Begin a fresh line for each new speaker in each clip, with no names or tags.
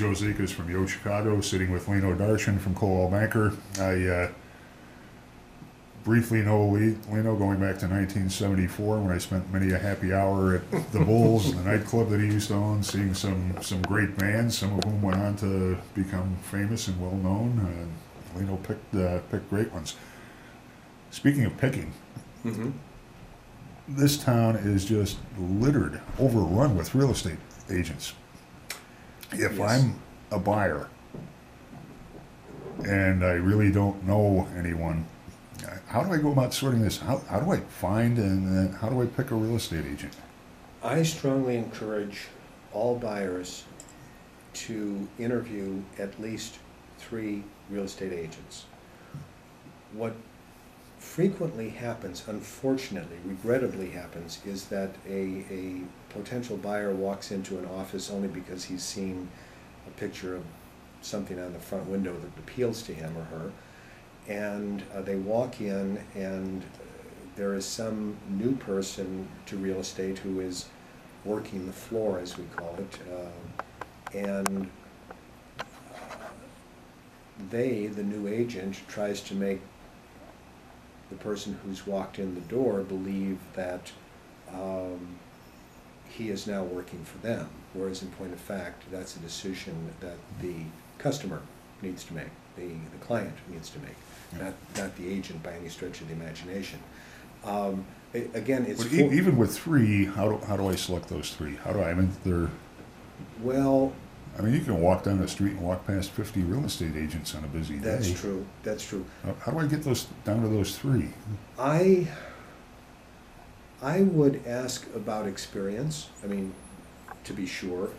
Joe Zekas from YoChicago, sitting with Lino Darchun from Coldwell Banker. I briefly know Lino going back to 1974 when I spent many a happy hour at the Bulls, the nightclub that he used to own, seeing some great bands, some of whom went on to become famous and well known. Lino picked great ones. Speaking of picking, this town is just littered, overrun with real estate agents. If I'm a buyer and I really don't know anyone, how do I go about sorting this? How do I find and how do I pick a real estate agent?
I strongly encourage all buyers to interview at least 3 real estate agents. What frequently happens, unfortunately, regrettably happens, is that a potential buyer walks into an office only because he's seen a picture of something on the front window that appeals to him or her, and they walk in and there is some new person to real estate who is working the floor, as we call it, and the new agent, tries to make the person who's walked in the door believe that he is now working for them, whereas in point of fact, that's a decision that the customer needs to make, the client needs to make, not the agent by any stretch of the imagination. Again, it's...
But even with 3, how do I select those 3? How do I,
well...
I mean, you can walk down the street and walk past 50 real estate agents on a busy day.
That's true, that's true.
How do I get those down to those 3?
I would ask about experience, I mean, to be sure.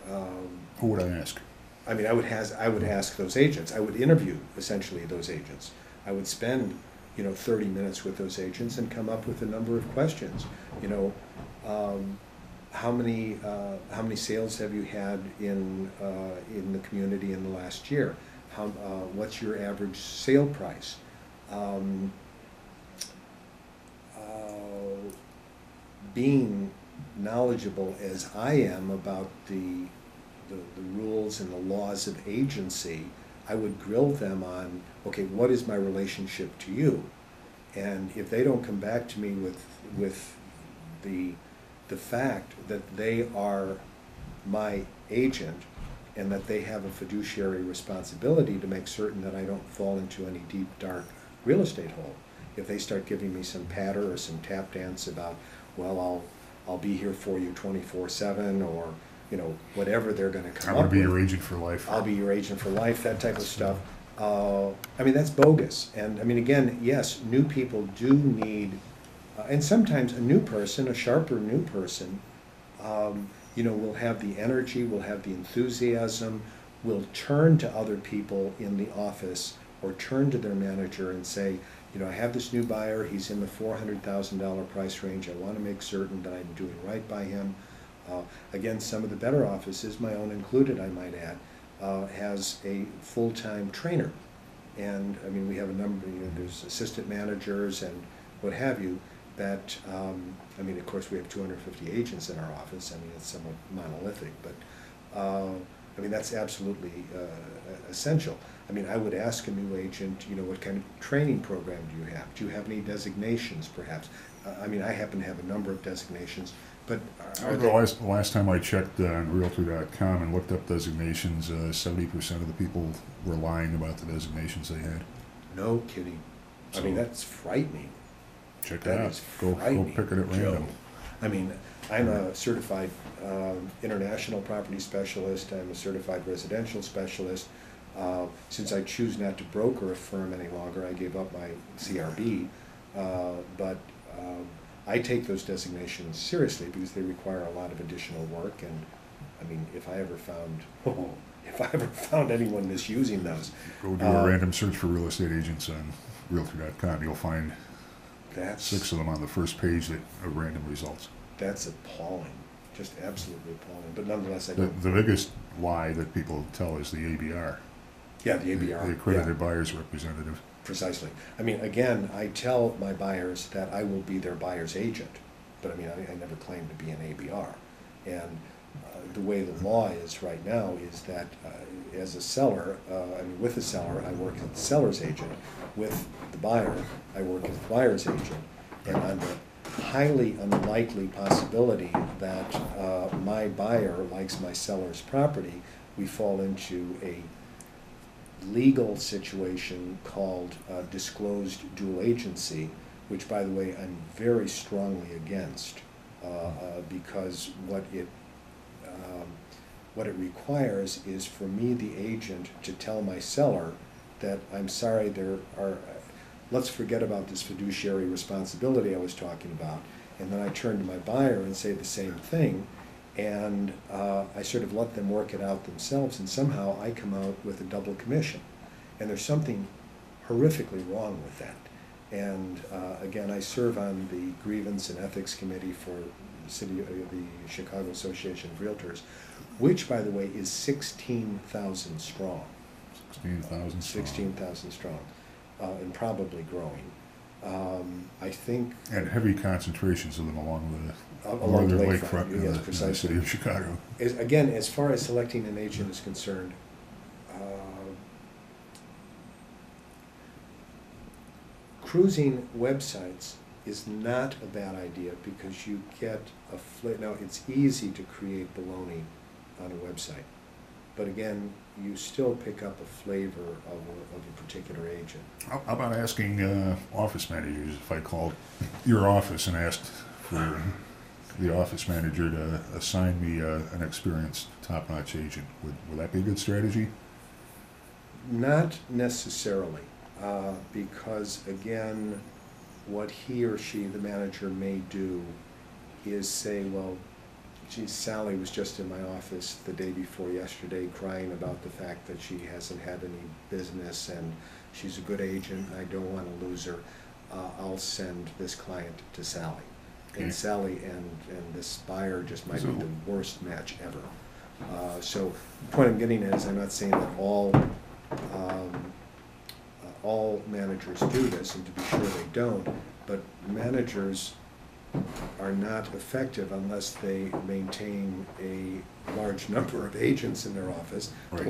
Who would I ask?
I mean, I would ask those agents. I would interview, essentially, those agents. I would spend, 30 minutes with those agents and come up with a number of questions. How many sales have you had in the community in the last year? What's your average sale price? Being knowledgeable as I am about the rules and the laws of agency, I would grill them on, okay, what is my relationship to you? And if they don't come back to me with the fact that they are my agent and that they have a fiduciary responsibility to make certain that I don't fall into any deep, dark real estate hole. If they start giving me some patter or some tap dance about, well, I'll be here for you 24/7, or whatever they're going to come up with.
I'll be your agent for life.
I'll be your agent for life, that type of stuff. I mean, that's bogus. And I mean, again, yes, new people do need, and sometimes a new person, a sharper new person, will have the energy, will have the enthusiasm, will turn to other people in the office or turn to their manager and say, I have this new buyer, he's in the $400,000 price range, I want to make certain that I'm doing right by him. Again, some of the better offices, my own included, I might add, has a full-time trainer. And I mean, we have a number, there's assistant managers and what have you, that, I mean, of course we have 250 agents in our office. I mean, it's somewhat monolithic, but I mean, that's absolutely essential. I mean, I would ask a new agent, what kind of training program do you have? Do you have any designations, perhaps? I mean, I happen to have a number of designations, but...
The last time I checked on Realtor.com and looked up designations, 70% of the people were lying about the designations they had.
No kidding. So, I mean, that's frightening.
Check that out. Go pick it at random.
I mean, I'm a certified international property specialist. I'm a certified residential specialist. Since I choose not to broker a firm any longer, I gave up my CRB. But I take those designations seriously because they require a lot of additional work. And I mean, if I ever found anyone misusing those,
go do a random search for real estate agents on Realtor.com. You'll find 6 of them on the first page of random results.
That's appalling, just absolutely appalling. But nonetheless,
the biggest lie that people tell is the ABR.
Yeah, the ABR.
The accredited buyer's representative.
Precisely. I mean, again, I tell my buyers that I will be their buyer's agent, but I mean, I never claim to be an ABR. And the way the law is right now is that as a seller, with a seller, I work as the seller's agent. With the buyer, I work as the buyer's agent. And on the highly unlikely possibility that my buyer likes my seller's property, we fall into a legal situation called disclosed dual agency, which, by the way, I'm very strongly against, because what it requires is for me, the agent, to tell my seller that I'm sorry, let's forget about this fiduciary responsibility I was talking about, and then I turn to my buyer and say the same thing, and I sort of let them work it out themselves, and somehow I come out with a double commission. And there's something horrifically wrong with that. And again, I serve on the Grievance and Ethics Committee for the Chicago Association of Realtors, which, by the way, is 16,000 strong.
16,000 strong.
16,000 strong, and probably growing. I think...
And heavy concentrations of them along the
lakefront,
in
yes,
the city of Chicago.
Again, as far as selecting an agent is concerned, cruising websites is not a bad idea because you get now it's easy to create baloney on a website, but again, you still pick up a flavor of a particular agent.
How about asking office managers? If I called your office and asked for the office manager to assign me an experienced, top-notch agent, would that be a good strategy?
Not necessarily, because again, what he or she, the manager, may do is say, well, geez, Sally was just in my office the day before yesterday crying about the fact that she hasn't had any business and she's a good agent and I don't want to lose her. I'll send this client to Sally. Okay. And Sally and this buyer just might be the worst match ever. So the point I'm getting at is I'm not saying that all managers do this, and to be sure they don't, but managers are not effective unless they maintain a large number of agents in their office. Right.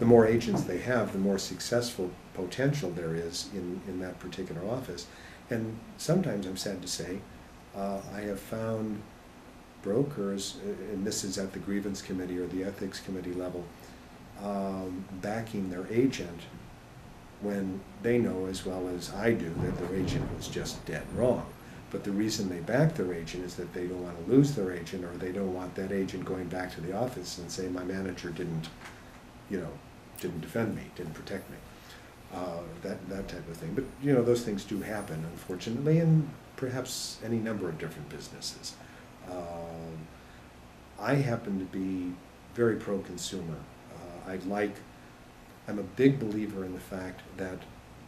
The more agents they have, the more successful potential there is in that particular office. And sometimes, I'm sad to say, I have found brokers, and this is at the grievance committee or the ethics committee level, backing their agent when they know as well as I do that their agent was just dead wrong. But the reason they back their agent is that they don't want to lose their agent, or they don't want that agent going back to the office and saying, my manager didn't defend me, didn't protect me. That type of thing. But those things do happen, unfortunately, in perhaps any number of different businesses. I happen to be very pro-consumer. I'm a big believer in the fact that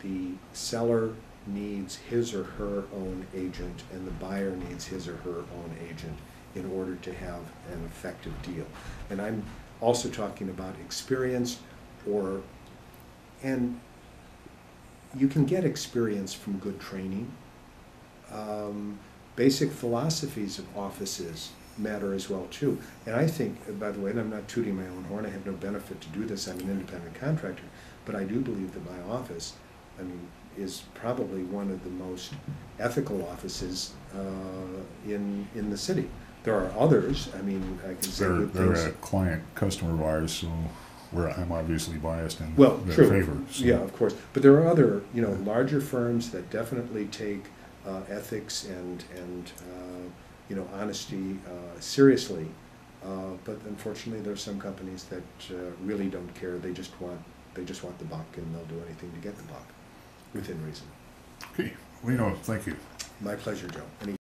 the seller needs his or her own agent and the buyer needs his or her own agent in order to have an effective deal. And I'm also talking about experience, and you can get experience from good training. Basic philosophies of offices matter as well too. And I think, by the way, and I'm not tooting my own horn, I have no benefit to do this, I'm an independent contractor, but I do believe that my office, is probably one of the most ethical offices in the city. There are others, I can say good things.
They're a client, customer of ours, so I'm obviously biased in
their
favor. So.
Yeah, of course. But there are other, larger firms that definitely take ethics and honesty seriously. But unfortunately, there are some companies that really don't care. They just want the buck, and they'll do anything to get the buck, within reason.
Okay, Lino, thank you.
My pleasure, Joe.